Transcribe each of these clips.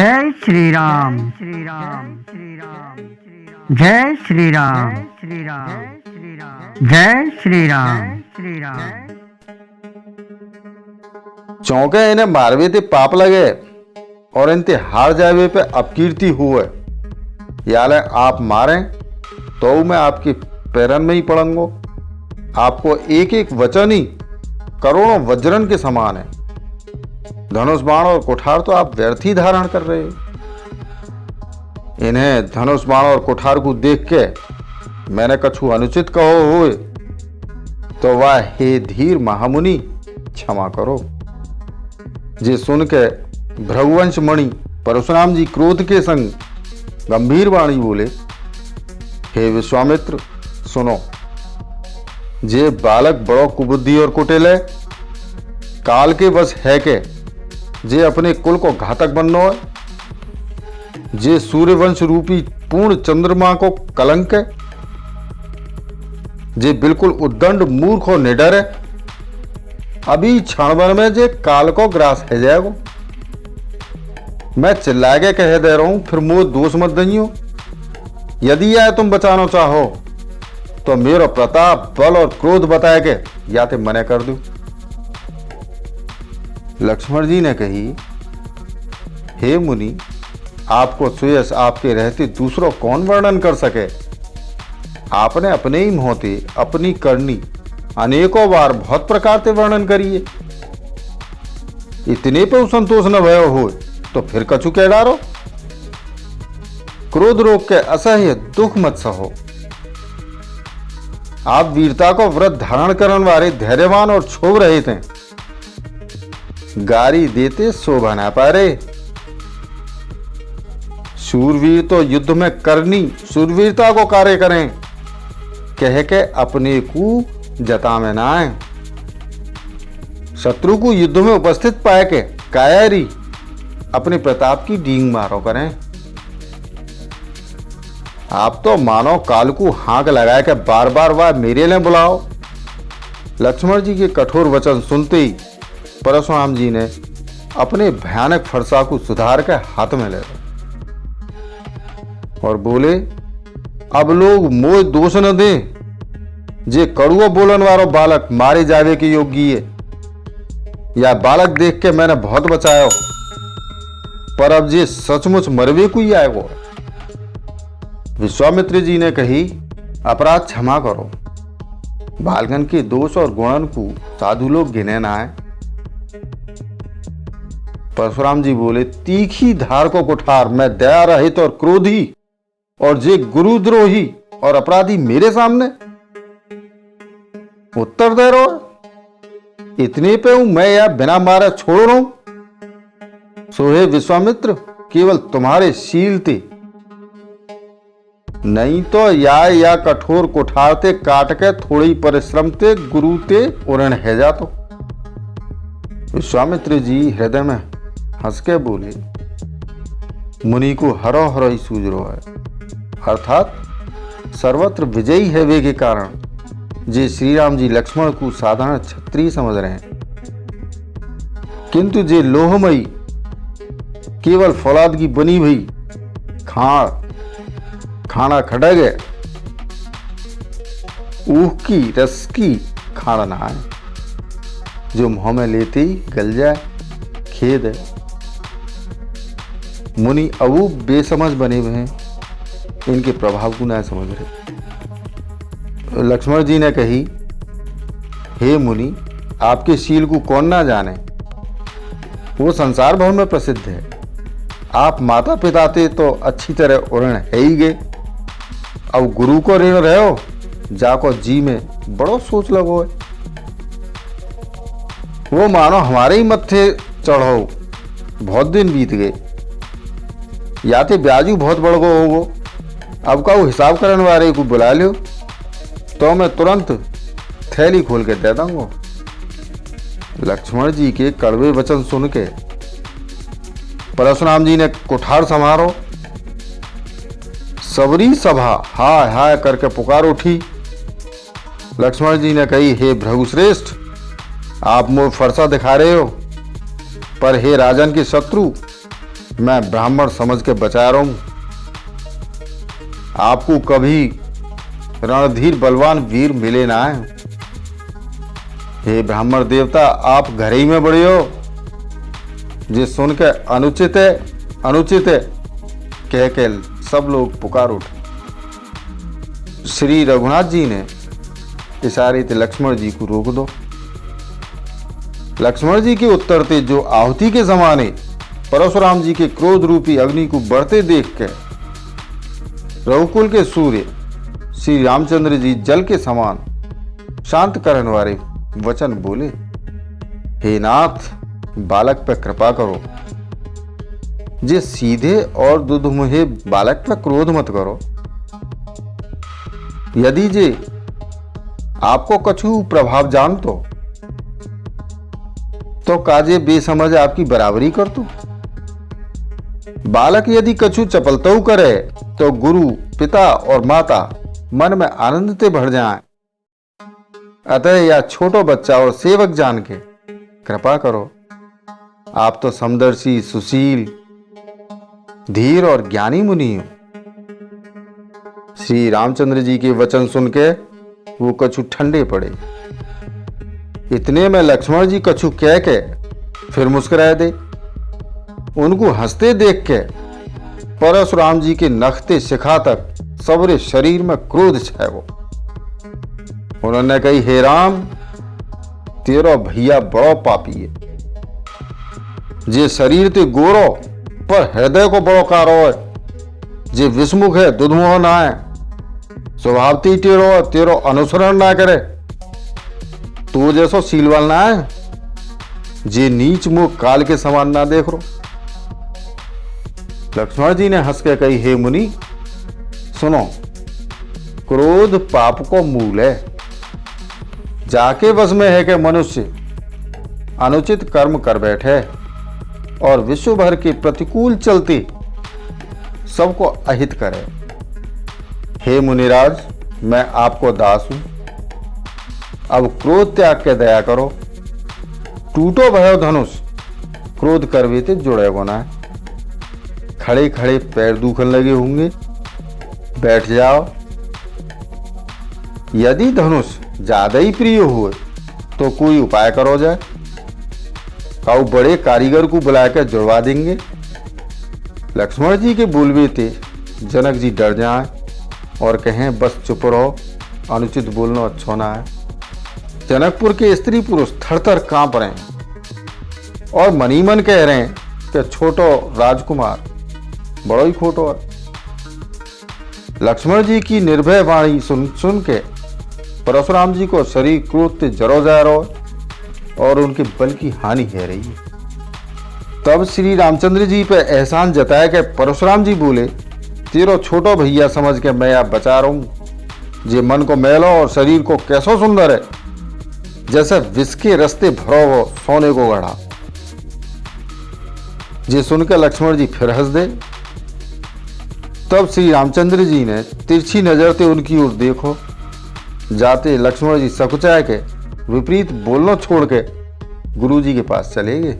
जय श्री राम श्री राम श्री राम जय श्री राम श्री राम श्री राम जय श्री राम श्री राम। चौंके इन्हें मारवे ते पाप लगे और इनते हार जावे पे अपकीर्ति हुए। याले आप मारें तो मैं आपके पैरन में ही पड़ूंगा। आपको एक एक वचन ही करोड़ों वज्रन के समान है। धनुष बाण और कुठार तो आप व्यर्थ ही धारण कर रहे हैं। इन्हें धनुष बाण और कुठार को देख के मैंने कछु अनुचित कहो हुए तो वाह हे धीर महामुनि क्षमा करो। जे सुन के भृगुवंश मणि परशुराम जी क्रोध के संग गंभीर वाणी बोले, हे विश्वामित्र सुनो, जे बालक बड़ो कुबुद्धि और कुटिल है, काल के बस है के जे अपने कुल को घातक बननो है, जे सूर्यवंश रूपी पूर्ण चंद्रमा को कलंक है, जे बिल्कुल उद्दंड मूर्ख और निडर है, अभी क्षण भर में जे काल को ग्रास है जाएगा। मैं चिल्ला के कह दे रहा हूं, फिर मुझे दोष मत दइयो। यदि यह तुम बचाना चाहो तो मेरा प्रताप बल और क्रोध बताए के या ते मने कर दो। लक्ष्मण जी ने कही, हे मुनि, आपको सुयश आपके रहते दूसरों कौन वर्णन कर सके। आपने अपने ही मोहते अपनी करनी अनेकों बार बहुत प्रकार से वर्णन करिए। इतने पे संतोष न भयो हो तो फिर कछु कह डारो। क्रोध रोग के असह्य दुख मत सहो। आप वीरता को व्रत धारण करने वाले धैर्यवान और क्षोभ रहे थे। गारी देते शोभा ना पारे। शूरवीर तो युद्ध में करनी शूरवीरता को कार्य करें, कह के अपने को जता में ना आए। शत्रु को युद्ध में उपस्थित पाए के कायरी अपने प्रताप की डींग मारो करें। आप तो मानो काल को हाक लगाए के बार बार वह मेरे लिए बुलाओ। लक्ष्मण जी के कठोर वचन सुनते ही परशुराम जी ने अपने भयानक फरसा को सुधार के हाथ में ले लिया और बोले, अब लोग मोह दोष न दे। जे कड़ुआ बोलन वालो बालक मारे जावे के योग्य है। या बालक देख के मैंने बहुत बचाया, पर अब जे सचमुच मरवे को ही आएगो। विश्वामित्र जी ने कही, अपराध क्षमा करो। बालकन के दोष और गुणन को साधु लोग गिने ना आए। परशुराम जी बोले, तीखी धार को कुठार मैं दया रहित और क्रोधी और जे गुरुद्रोही और अपराधी मेरे सामने उत्तर दे रहो। इतने पे हूं मैं या बिना मारे छोड़ रहा हूं। सो हे विश्वामित्र, केवल तुम्हारे शील थे, नहीं तो या कठोर कुठार ते काट के थोड़ी परिश्रम ते गुरु ते उरण है जातो। विश्वामित्र जी हृदय में हंस के बोले, मुनि को हरो हरो ही सूझ रो है। अर्थात सर्वत्र विजयी है वे के कारण जे श्री राम जी लक्ष्मण को साधारण क्षत्रिय समझ रहे हैं, किंतु जे लोहमयी केवल फौलाद की बनी हुई खाना खड़ग है, ऊह की रस की खाना ना है, जो मुंह में लेते ही गल जाए, खेद है। मुनि अबू बेसमझ बने हुए हैं, इनके प्रभाव को ना समझ रहे। लक्ष्मण जी ने कही, हे मुनि, आपके शील को कौन ना जाने, वो संसार भर में प्रसिद्ध है। आप माता पिता थे तो अच्छी तरह उरण है ही गए, अब गुरु को ऋण रहो, जाको जी में बड़ो सोच लगो है। वो मानो हमारे ही मत्थे चढ़ो, बहुत दिन बीत गए, या तो ब्याजू बहुत बढ़ गो होगो। अब का वो हिसाब करने वाले को बुला लियो तो मैं तुरंत थैली खोल के दे दूंगा। लक्ष्मण जी के कड़वे वचन सुन के परशुराम जी ने कुठार संभारो। सबरी सभा हाय हाय करके पुकार उठी। लक्ष्मण जी ने कही, हे भृगुश्रेष्ठ, आप मुझे फरसा दिखा रहे हो, पर हे राजन के शत्रु, मैं ब्राह्मण समझ के बचा रहा हूं। आपको कभी रणधीर बलवान वीर मिले ना है। हे ब्राह्मण देवता, आप घर ही में बड़े हो। जे सुन के अनुचित है अनुचित है कह के सब लोग पुकार उठे। श्री रघुनाथ जी ने इशारे से लक्ष्मण जी को रोक दो। लक्ष्मण जी के उत्तर थे जो आहुति के जमाने परशुराम जी के क्रोध रूपी अग्नि को बढ़ते देख के रघुकुल के सूर्य श्री रामचंद्र जी जल के समान शांत करने वाले वचन बोले, हे नाथ, बालक पर कृपा करो। जे सीधे और दुधमुहे बालक पर क्रोध मत करो। यदि जे आपको कछु प्रभाव जानतो तो काजे बेसमझ आपकी बराबरी कर तो। बालक यदि कछु चपलताऊ करे तो गुरु, पिता और माता मन में आनंद से भर जाए। अतः या छोटो बच्चा और सेवक जान के कृपा करो। आप तो समदर्शी, सुशील, धीर और ज्ञानी मुनि हो। श्री रामचंद्र जी के वचन सुन के वो कछु ठंडे पड़े। इतने में लक्ष्मण जी कछु कह के फिर मुस्कुराए दे। उनको हंसते देख के परशुराम जी के नखते शिखा तक सबरे शरीर में क्रोध छायो। उन्होंने कही, हे राम, तेरा भैया बड़ो पापी है। जे शरीर ते गोरो पर हृदय को बड़ो कारो है। जे विस्मुख है, दुधमुह ना है, स्वभावती टेरो तेरो अनुसरण ना करे। तो जैसो सीलवाल ना है, जे नीच मुख काल के समान ना देख रो। लक्ष्मण जी ने हंस के कही, हे मुनि सुनो, क्रोध पाप को मूल है। जाके वश में है कि मनुष्य अनुचित कर्म कर बैठे और विश्व भर के प्रतिकूल चलते सबको अहित करे। हे मुनिराज, मैं आपको दास हूं। अब क्रोध त्याग के दया करो। टूटो भयो धनुष, क्रोध करवे ते जुड़ेगो ना। खड़े खड़े पैर दुखन लगे होंगे, बैठ जाओ। यदि धनुष ज्यादा ही प्रिय हुए तो कोई उपाय करो जाए। काऊ बड़े कारीगर को बुला कर जुड़वा देंगे। लक्ष्मण जी के बोलवे थे जनक जी डर जाएं और कहें, बस चुप रहो, अनुचित बोलना अच्छा ना है। जनकपुर के स्त्री पुरुष थर-थर कांप रहे हैं और मनी मन कह रहे हैं कि छोटो राजकुमार बड़ो ही खोटो है। लक्ष्मण जी की निर्भय वाणी सुन सुन के परशुराम जी को शरीर क्रोध से जरो जा रहा और उनके बल की हानि है रही है। तब श्री रामचंद्र जी पे एहसान जताया कि परशुराम जी बोले, तेरो छोटो भैया समझ के मैं आप बचा रहा हूं। जे मन को मैलो और शरीर को कैसो सुंदर है, जैसे विष के रस्ते भरो हो सोने को गढ़ा। जे सुनकर लक्ष्मण जी फिर हंस दे। तब श्री रामचंद्र जी ने तिरछी नजर से उनकी ओर देखो। जाते लक्ष्मण जी सकुचाए के विपरीत बोलना छोड़ के गुरु जी के पास चले गए।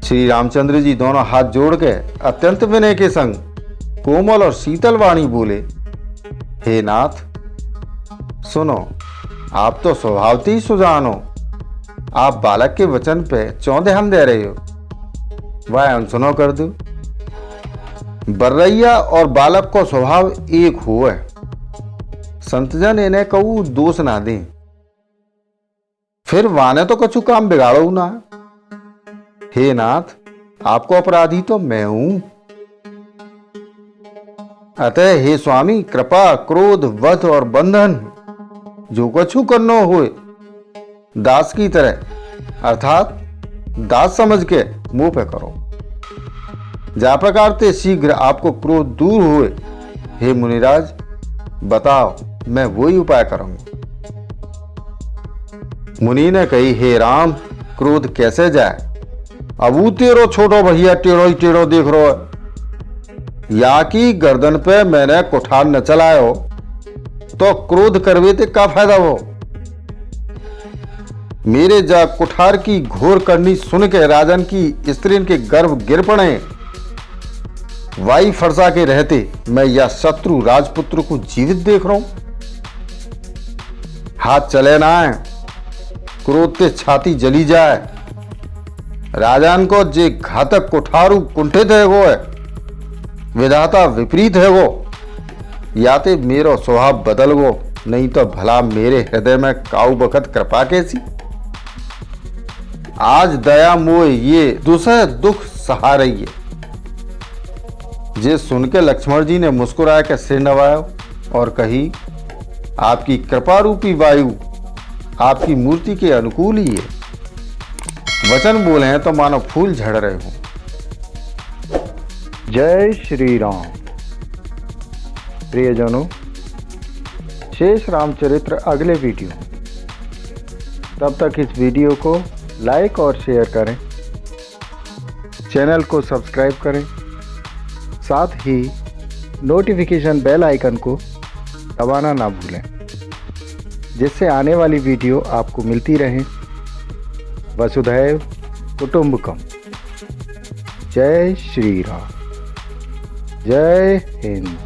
श्री रामचंद्र जी दोनों हाथ जोड़ के अत्यंत विनय के संग कोमल और शीतल वाणी बोले, हे नाथ सुनो, आप तो स्वभावती ही सुजान हो। आप बालक के वचन पे क्यों ध्यान दे रहे हो? वह अनसुनो कर दो। बर्रैया और बालक को स्वभाव एक हो है। संतजन इन्हें कहू दोष ना दें, फिर वाने तो कछु काम बिगाड़ो ना। हे नाथ, आपको अपराधी तो मैं हूं। अतः हे स्वामी, कृपा, क्रोध, वध और बंधन जो कछु करनो होए दास की तरह अर्थात दास समझ के मुंह पे करो। जा प्रकार ते शीघ्र आपको क्रोध दूर हुए, हे मुनिराज बताओ, मैं वही उपाय करूंगा। मुनि ने कही, हे राम, क्रोध कैसे जाए? अबू तेरो छोटो भैया टेढ़ो ही टेढ़ो देख रो है। या की गर्दन पे मैंने कुठार न चलायो तो क्रोध करवे ते का फायदा हो? मेरे जा कुठार की घोर करनी सुन के राजन की स्त्रीन के गर्भ गिर पड़े। वाई फरसा के रहते मैं या शत्रु राजपुत्र को जीवित देख रहा हूं। हाथ चले ना है, क्रोध से छाती जली जाए। राजान को जे घातक कुठारू कुंठित है वो है, विधाता विपरीत है वो। या ते मेरो स्वभाव बदल गो, नहीं तो भला मेरे हृदय में काऊ बखत कृपा कैसी। आज दया मोह ये दुसह दुख सहा रही है। जे सुन के लक्ष्मण जी ने मुस्कुरा के सिर नवाया और कही, आपकी कृपा रूपी वायु आपकी मूर्ति के अनुकूल ही है। वचन बोले हैं तो मानो फूल झड़ रहे हो। जय श्री राम। प्रियजनों, शेष रामचरित्र अगले वीडियो। तब तक इस वीडियो को लाइक और शेयर करें, चैनल को सब्सक्राइब करें, साथ ही नोटिफिकेशन बेल आइकन को दबाना ना भूलें, जिससे आने वाली वीडियो आपको मिलती रहे। वसुधैव कुटुंबकम। जय श्री राम। जय हिंद।